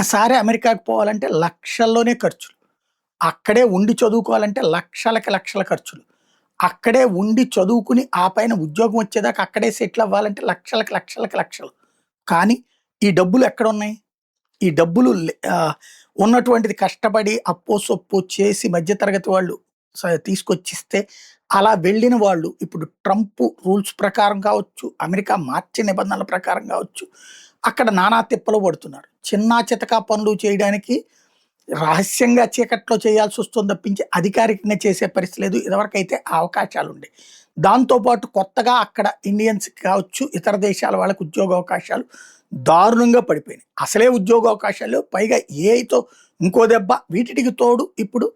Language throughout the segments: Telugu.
ఒక్కసారి అమెరికాకి పోవాలంటే లక్షల్లోనే ఖర్చులు. అక్కడే ఉండి చదువుకోవాలంటే లక్షలకి లక్షల ఖర్చులు. అక్కడే ఉండి చదువుకుని ఆ పైన ఉద్యోగం వచ్చేదాకా అక్కడే సెటిల్ అవ్వాలంటే లక్షలకి లక్షలకి లక్షలు. కానీ ఈ డబ్బులు ఎక్కడున్నాయి? ఈ డబ్బులు ఉన్నటువంటిది కష్టపడి అప్పో సొప్పో చేసి మధ్య తరగతి వాళ్ళు తీసుకొచ్చిస్తే అలా వెళ్ళిన వాళ్ళు ఇప్పుడు ట్రంప్ రూల్స్ ప్రకారం కావచ్చు, అమెరికా మార్చిన నిబంధనల ప్రకారం కావచ్చు, అక్కడ నానా తిప్పలు పడుతున్నారు. చిన్నా చితకా పనులు చేయడానికి రహస్యంగా చీకట్లో చేయాల్సొస్తుంది తప్పించి అధికారికంగా చేసే పరిస్థితి లేదు. ఇదివరకైతే ఆ అవకాశాలుండేయి. దాంతో పాటు కొత్తగా అక్కడ ఇండియన్స్‌కి కావచ్చు, ఇతర దేశాల వాళ్ళకి ఉద్యోగ అవకాశాలు దారుణంగా పడిపోయినాయి. అసలే ఉద్యోగ అవకాశాలు లేవు. పైగా ఏఐతో ఇంకో దెబ్బ. వీటికి తోడు ఇప్పుడు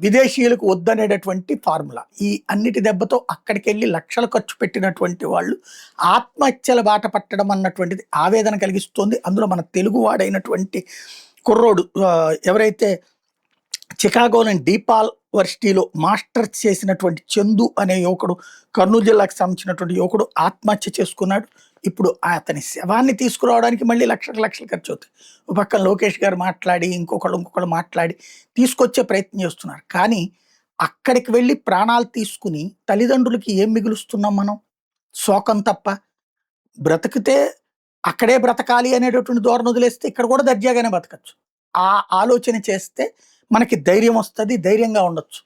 విదేశీయులకు వద్దనేటటువంటి ఫార్ములా. ఈ అన్నిటి దెబ్బతో అక్కడికెళ్ళి లక్షలు ఖర్చు పెట్టినటువంటి వాళ్ళు ఆత్మహత్యల బాట పట్టడం అన్నటువంటిది ఆవేదన కలిగిస్తోంది. అందులో మన తెలుగువాడైనటువంటి కుర్రోడు ఎవరైతే చికాగోలోని డీపాల్ వర్సిటీలో మాస్టర్స్ చేసినటువంటి చందు అనే యువకుడు, కర్నూలు జిల్లాకు సంబంధించినటువంటి యువకుడు ఆత్మహత్య చేసుకున్నాడు. ఇప్పుడు అతని శవాన్ని తీసుకురావడానికి మళ్ళీ లక్షలకు లక్షలు ఖర్చు అవుతాయి. ఒక పక్కన లోకేష్ గారు మాట్లాడి ఇంకొకళ్ళు మాట్లాడి తీసుకొచ్చే ప్రయత్నం చేస్తున్నారు. కానీ అక్కడికి వెళ్ళి ప్రాణాలు తీసుకుని తల్లిదండ్రులకి ఏం మిగులుస్తున్నాం మనం? శోకం తప్ప. బ్రతికితే అక్కడే బ్రతకాలి అనేటటువంటి ధోరణి వదిలేస్తే ఇక్కడ కూడా దర్జాగానే బతకచ్చు. ఆ ఆలోచన చేస్తే మనకి ధైర్యం వస్తది. ధైర్యంగా ఉండొచ్చు.